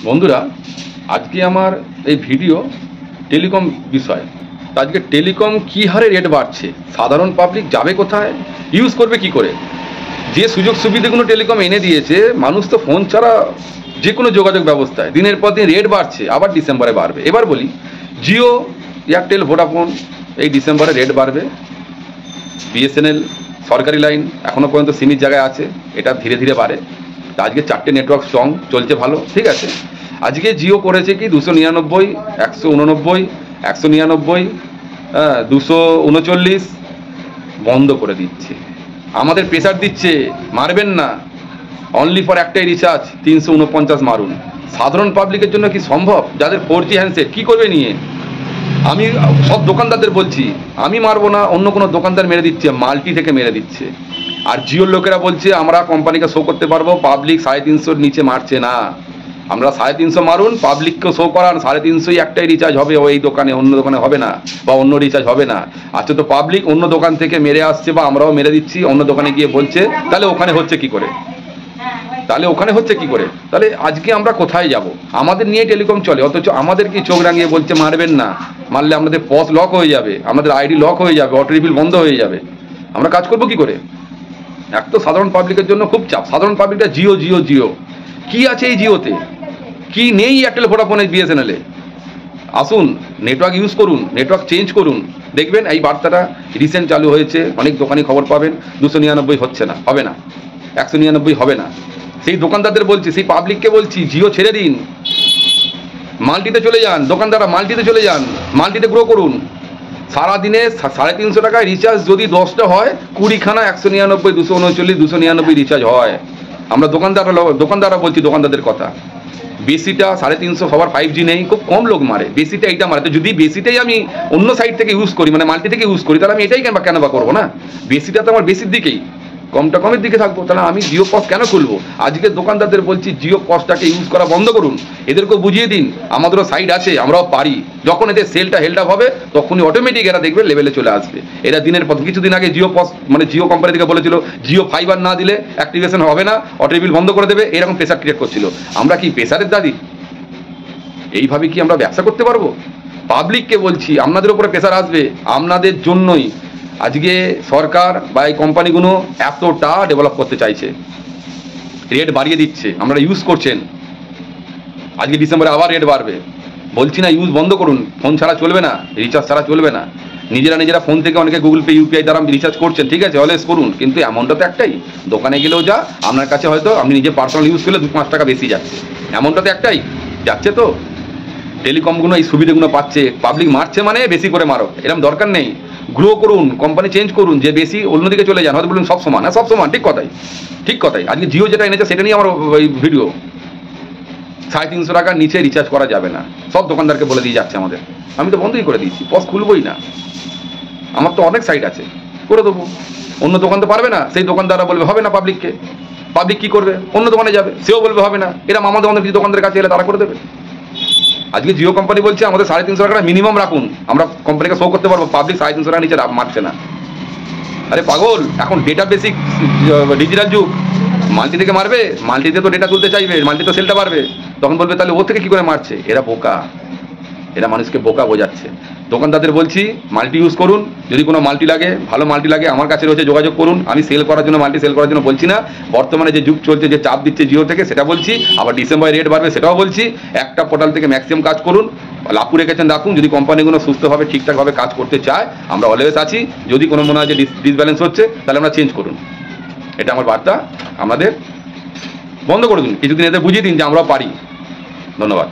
বন্ধুরা, আজকে আমার এই ভিডিও টেলিকম বিষয়। আজকে টেলিকম কী হারে রেট বাড়ছে, সাধারণ পাবলিক যাবে কোথায়, ইউজ করবে কি করে? যে সুযোগ সুবিধাগুলো টেলিকম এনে দিয়েছে, মানুষ তো ফোন ছাড়া যে কোনো যোগাযোগ ব্যবস্থায় দিনের পর দিন রেট বাড়ছে, আবার ডিসেম্বরে বাড়বে। এবার বলি, জিও, এয়ারটেল, ভোডাফোন এই ডিসেম্বরে রেট বাড়বে। বিএসএনএল সরকারি লাইন এখনও পর্যন্ত সীমিত জায়গায় আছে, এটা ধীরে ধীরে বাড়ে। আজকে 4টে নেটওয়ার্ক স্ট্রং চলছে ভালো, ঠিক আছে। আজকে জিও করেছে কি 299, 189, 199, 239 বন্ধ করে দিচ্ছে। আমাদের প্রেসার দিচ্ছে, মারবেন না, অনলি ফর একটাই রিচার্জ 349 মারুন। সাধারণ পাবলিকের জন্য কি সম্ভব? যাদের 4G হ্যান্ডসেট কী করবে নিয়ে? আমি সব দোকানদারদের বলছি, আমি মারবো না, অন্য কোনো দোকানদার মেরে দিচ্ছে, মাল্টি থেকে মেরে দিচ্ছে। আর জিওর লোকেরা বলছে আমরা কোম্পানিকে শো করতে পারবো, পাবলিক 350-র নিচে মারছে না। আমরা 350 মারুন, পাবলিককে শো করান, 350 একটাই রিচার্জ হবে ওই দোকানে, অন্য দোকানে হবে না, বা অন্য রিচার্জ হবে না। আচ্ছা, তো পাবলিক অন্য দোকান থেকে মেরে আসছে বা আমরাও মেরে দিচ্ছি, অন্য দোকানে গিয়ে বলছে, তাহলে ওখানে হচ্ছে কি করে? তাহলে আজকে আমরা কোথায় যাব? আমাদের নিয়ে টেলিকম চলে, অথচ আমাদের কি চোখ রাঙিয়ে বলছে মারবেন না, মারলে আমাদের পস লক হয়ে যাবে, আমাদের আইডি লক হয়ে যাবে, অটো রিফিল বন্ধ হয়ে যাবে। আমরা কাজ করবো কি করে? এক তো সাধারণ পাবলিকের জন্য খুব চাপ। সাধারণ পাবলিকটা জিও জিও জিও, কি আছে এই জিওতে? কি নেই এয়ারটেল, ভোডাফোনে, বিএসএনএলে? আসুন, নেটওয়ার্ক ইউজ করুন, নেটওয়ার্ক চেঞ্জ করুন, দেখবেন এই বার্তাটা রিসেন্ট চালু হয়েছে, অনেক দোকানি খবর পাবেন 299 হচ্ছে না, হবে না, 199 হবে না। সেই দোকানদারদের বলছি, সেই পাবলিককে বলছি, জিও ছেড়ে দিন, মাল্টিতে চলে যান। দোকানদাররা মাল্টিতে চলে যান, মাল্টিতে গ্রো করুন। সারাদিনে 350 টাকায় রিচার্জ যদি 10টা হয়, 20খানা 199, 239, 299 রিচার্জ হয়। আমরা দোকানদাররা বলছি, দোকানদারদের কথা। বেশিটা 350 সবার 5G নেই, খুব কম লোক মারে, বেশিটা এইটা মারে। তো যদি বেশিটাই আমি অন্য সাইড থেকে ইউজ করি, মানে মাল্টি থেকে ইউজ করি, তাহলে আমি এটাই কেন বা করবো না? বেশিটা তো আমার বেশির দিকেই, কমটা কমের দিকে থাকবো, তাহলে আমি জিও পস কেন খুলবো? আজকে দোকানদারদের বলছি, জিও পসটাকে ইউজ করা বন্ধ করুন, এদেরকেও বুঝিয়ে দিন আমাদেরও সাইড আছে, আমরাও পারি। যখন এদের সেলটা হেল্ড আপ হবে, তখনই অটোমেটিক এরা দেখবে লেভেলে চলে আসবে। এরা দিনের পর কিছুদিন আগে জিও পস, মানে জিও কোম্পানি থেকে বলেছিল জিও ফাইবার না দিলে অ্যাক্টিভেশন হবে না, অটো রিফিল বন্ধ করে দেবে, এরকম প্রেসার ক্রিয়েট করছিল। আমরা কি প্রেসারের দাদি? এইভাবে কি আমরা ব্যবসা করতে পারবো? পাবলিককে বলছি, আপনাদের উপরে প্রেসার আসবে, আপনাদের জন্যই আজকে সরকার বা এই কোম্পানিগুলো এতটা ডেভেলপ করতে চাইছে, রেট বাড়িয়ে দিচ্ছে, আমরা ইউজ করছেন। আজকে ডিসেম্বরে আবার রেট বাড়বে। বলছি না ইউজ বন্ধ করুন, ফোন ছাড়া চলবে না, রিচার্জ ছাড়া চলবে না। নিজেরা ফোন থেকে অনেকে গুগল পে, ইউপিআই দ্বারা রিচার্জ করছেন, ঠিক আছে, অলওয়েজ করুন, কিন্তু অ্যামাউন্টটা তো একটাই। দোকানে গেলেও যা, আপনার কাছে হয়তো আপনি নিজে পার্সোনাল ইউজ করলে 2-5 টাকা বেশি যাচ্ছে, অ্যামাউন্টটা তো একটাই যাচ্ছে। তো টেলিকমগুলো এই সুবিধাগুলো পাচ্ছে, পাবলিক মারছে মানে বেশি করে মারো, এরকম দরকার নেই। গ্রো করুন, কোম্পানি চেঞ্জ করুন, যে বেশি অন্যদিকে চলে যান। হয়তো বলুন সব সমান, হ্যাঁ সব সমান, ঠিক কথাই। আজকে জিও যেটা এনেছে সেটা নিয়ে আমার ওই ভিডিও, 350 টাকার নিচে রিচার্জ করা যাবে না, সব দোকানদারকে বলে দিয়ে যাচ্ছে আমাদের। আমি তো বন্ধই করে দিয়েছি, পস খুলবই না। আমার তো অনেক সাইট আছে, করে দেবো। অন্য দোকান তো পারবে না, সেই দোকানদাররা বলবে হবে না পাবলিককে। পাবলিক কী করবে? অন্য দোকানে যাবে, সেও বলবে হবে না। এরা আমাদের কিছু দোকানদারের কাছে এলে তারা করে দেবে। আজকে জিও কোম্পানি বলছে আমাদের 350 টাকা মিনিমাম রাখুন, আমরা কোম্পানিকে শো করতে পারবো, পাবলিক 350 টাকা নিচে মারছে না। আরে পাগল, এখন ডেটা বেসিক ডিজিটাল যুগ, মাল্টি থেকে মারবে, মাল্টিতে তো ডেটা তুলতে চাইবে, মাল্টিতে সেলটা বাড়বে, তখন বলবে তাহলে ও থেকে কী করে মারছে? এরা বোকা, এরা মানুষকে বোকা বোঝাচ্ছে। দোকানদারদের বলছি মাল্টি ইউজ করুন, যদি কোনো মাল্টি লাগে, ভালো মাল্টি লাগে, আমার কাছে রয়েছে, যোগাযোগ করুন। আমি সেল করার জন্য, মাল্টি সেল করার জন্য বলছি না। বর্তমানে যে যুগ চলছে, যে চাপ দিচ্ছে জিও থেকে, সেটা বলছি। আবার ডিসেম্বরে রেট বাড়বে, সেটাও বলছি। একটা পোর্টাল থেকে ম্যাক্সিমাম কাজ করুন, লাভু রেখেছেন রাখুন। যদি কোম্পানিগুলো সুস্থভাবে ঠিকঠাকভাবে কাজ করতে চায়, আমরা অলওয়েজ আছি। যদি কোনো মনে হয় যে ডিসব্যালেন্স হচ্ছে, তাহলে আমরা চেঞ্জ করুন। এটা আমার বার্তা। আমাদের বন্ধ করে দিন, কিছুদিন এদের বুঝিয়ে দিন যে আমরাও পারি। ধন্যবাদ।